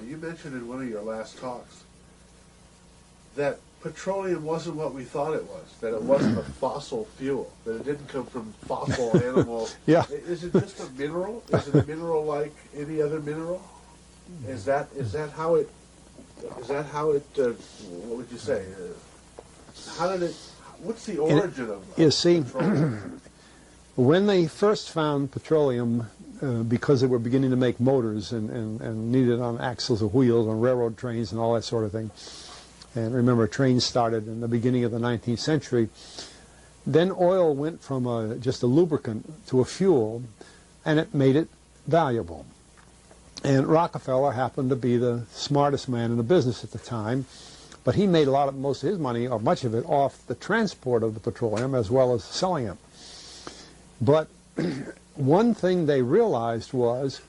you mentioned in one of your last talks that petroleum wasn't what we thought it was, that it wasn't a fossil fuel, that it didn't come from fossil animals. Yeah. Is it just a mineral? Is it a mineral like any other mineral? Is that how it, what would you say? What's the origin of You see, petroleum? when they first found petroleum, because they were beginning to make motors and needed on axles of wheels on railroad trains and all that sort of thing, and remember, trains started in the beginning of the 19th century, then oil went from just a lubricant to a fuel, and it made it valuable. And Rockefeller happened to be the smartest man in the business at the time, but he made most of his money, or much of it, off the transport of the petroleum as well as selling it. But one thing they realized was,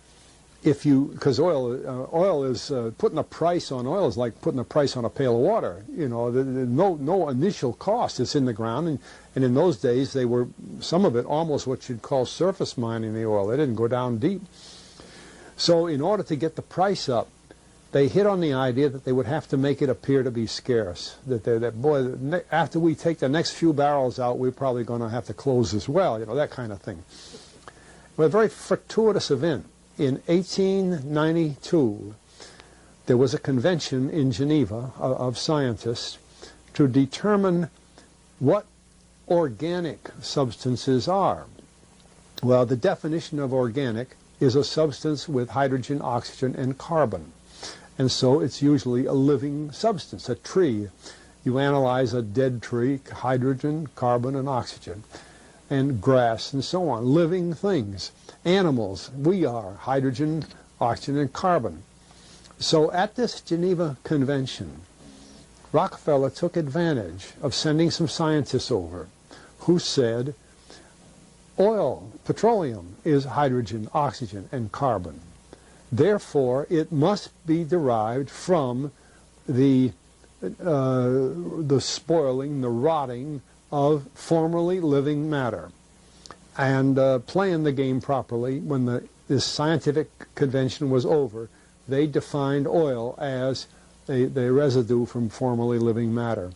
because oil is putting a price on oil is like putting a price on a pail of water. You know, no initial cost. It's in the ground, and in those days they were, some of it almost what you'd call surface mining the oil. They didn't go down deep. So in order to get the price up, they hit on the idea that they would have to make it appear to be scarce. That after we take the next few barrels out, we're probably going to have to close this well. You know, that kind of thing. But a very fortuitous event. In 1892, there was a convention in Geneva of scientists to determine what organic substances are. Well, the definition of organic is a substance with hydrogen, oxygen, and carbon. And so it's usually a living substance, a tree. You analyze a dead tree, hydrogen, carbon, and oxygen, and grass, and so on, living things. Animals, we are hydrogen, oxygen, and carbon. So at this Geneva Convention, Rockefeller took advantage of sending some scientists over who said, oil, petroleum, is hydrogen, oxygen, and carbon. Therefore, it must be derived from the spoiling, the rotting of formerly living matter. And playing the game properly, when this scientific convention was over, they defined oil as the residue from formerly living matter.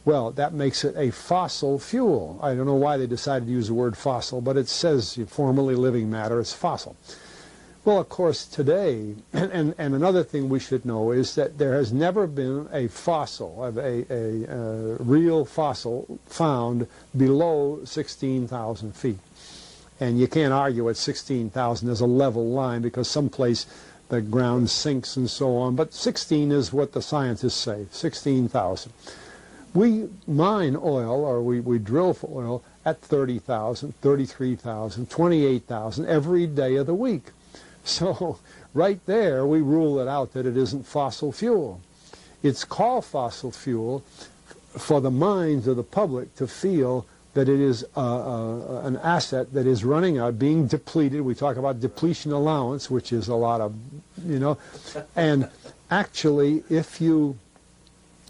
Well, that makes it a fossil fuel. I don't know why they decided to use the word fossil, but it says formerly living matter is fossil. Well, of course, today, and another thing we should know is that there has never been a fossil, a real fossil, found below 16,000 feet. And you can't argue at 16,000 there's a level line, because someplace the ground sinks and so on. But 16 is what the scientists say, 16,000. We mine oil, or we drill for oil, at 30,000, 33,000, 28,000 every day of the week. So right there we rule it out that it isn't fossil fuel. It's called fossil fuel for the minds of the public to feel that it is an asset that is running out, being depleted. We talk about depletion allowance, which is a lot of, you know. And actually, if you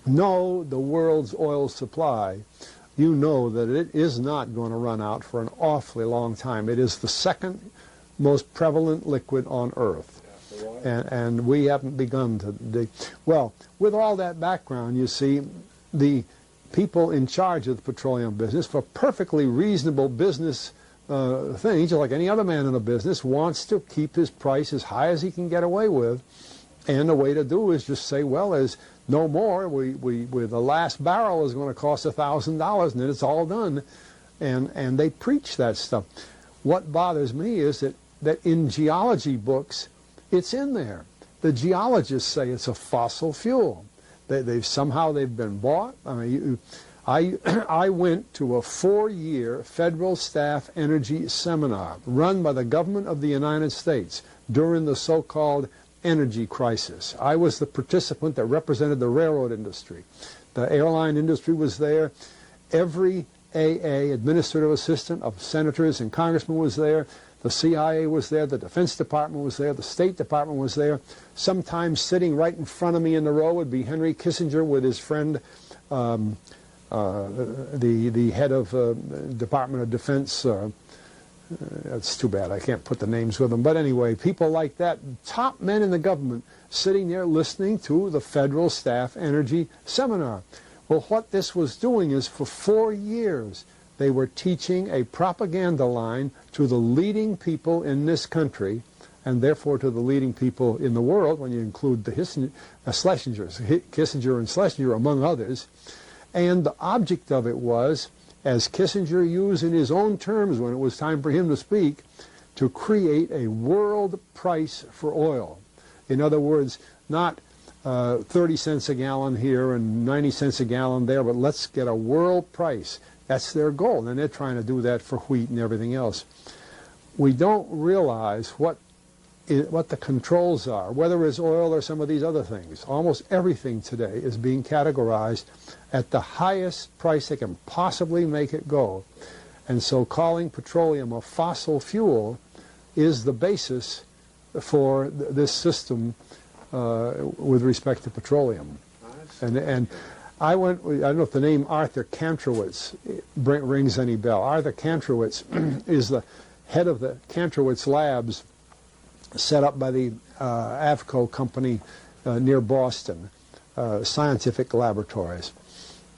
know the world's oil supply, you know that it is not going to run out for an awfully long time. It is the second most prevalent liquid on Earth. And we haven't begun to dig. Well, with all that background, you see, the people in charge of the petroleum business, for perfectly reasonable business things, like any other man in the business, wants to keep his price as high as he can get away with. And the way to do is just say, well, there's no more. The last barrel is going to cost $1,000, and then it's all done. And they preach that stuff. What bothers me is that in geology books, it's in there. The geologists say it's a fossil fuel. They've been bought. I mean, I went to a 4-year federal staff energy seminar run by the government of the United States during the so-called energy crisis. I was the participant that represented the railroad industry. The airline industry was there. Every AA, administrative assistant of senators and congressmen, was there. The CIA was there, the Defense Department was there, the State Department was there. Sometimes sitting right in front of me in the row would be Henry Kissinger with his friend, the head of Department of Defense, That's too bad. I can't put the names with them. But anyway, people like that, top men in the government, sitting there listening to the Federal Staff Energy Seminar. Well, what this was doing is for 4 years, they were teaching a propaganda line to the leading people in this country, and therefore to the leading people in the world, when you include the Schlesingers, Kissinger and Schlesinger, among others. And the object of it was, as Kissinger used in his own terms when it was time for him to speak, to create a world price for oil. In other words, not 30 cents a gallon here and 90 cents a gallon there, but let's get a world price. That's their goal, and they're trying to do that for wheat and everything else. We don't realize what the controls are, whether it's oil or some of these other things. Almost everything today is being categorized at the highest price they can possibly make it go. And so calling petroleum a fossil fuel is the basis for this system with respect to petroleum. And I don't know if the name Arthur Kantrowitz rings any bell. Arthur Kantrowitz is the head of the Kantrowitz Labs set up by the Avco company near Boston, scientific laboratories.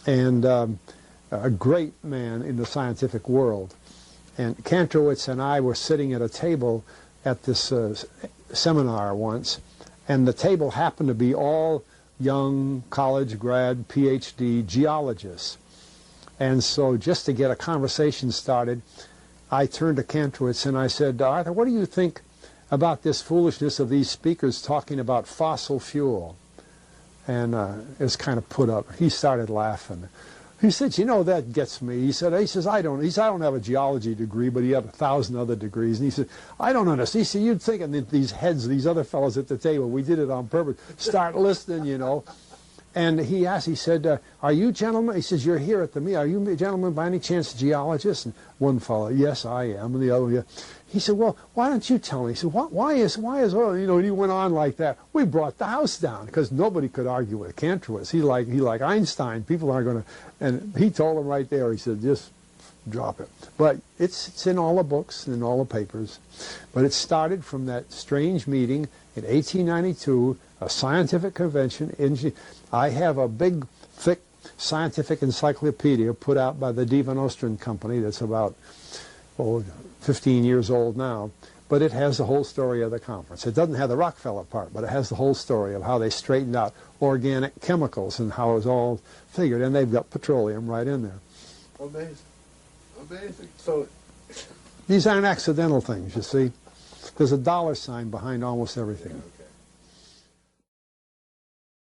And a great man in the scientific world. And Kantrowitz and I were sitting at a table at this seminar once, and the table happened to be all young college grad, PhD geologists. And so just to get a conversation started, I turned to Kantrowitz and I said, Arthur, what do you think about this foolishness of these speakers talking about fossil fuel? And it was kind of put up. He started laughing. He said, you know, that gets me. He says, I don't have a geology degree, but he had 1,000 other degrees. And he said, I don't understand. He said, you'd think that these heads, these other fellows at the table, we did it on purpose, start listening, you know. And he asked, he said, are you gentlemen? He says, you're here at the meeting. Are you gentlemen by any chance geologists? And one fellow, yes, I am. And the other, yeah. He said, well, why don't you tell me? He said, why is oil? You know, and he went on like that. We brought the house down because nobody could argue with Kantrowitz. He like Einstein. People aren't going to. And he told him right there. He said, just drop it. But it's in all the books and in all the papers. But it started from that strange meeting in 1892, a scientific convention. I have a big, thick scientific encyclopedia put out by the Divan Ostrin Company that's about 15 years old now, but it has the whole story of the conference. It doesn't have the Rockefeller part, but it has the whole story of how they straightened out organic chemicals and how it was all figured, and they've got petroleum right in there. Amazing. Amazing. So these aren't accidental things, you see. There's a dollar sign behind almost everything.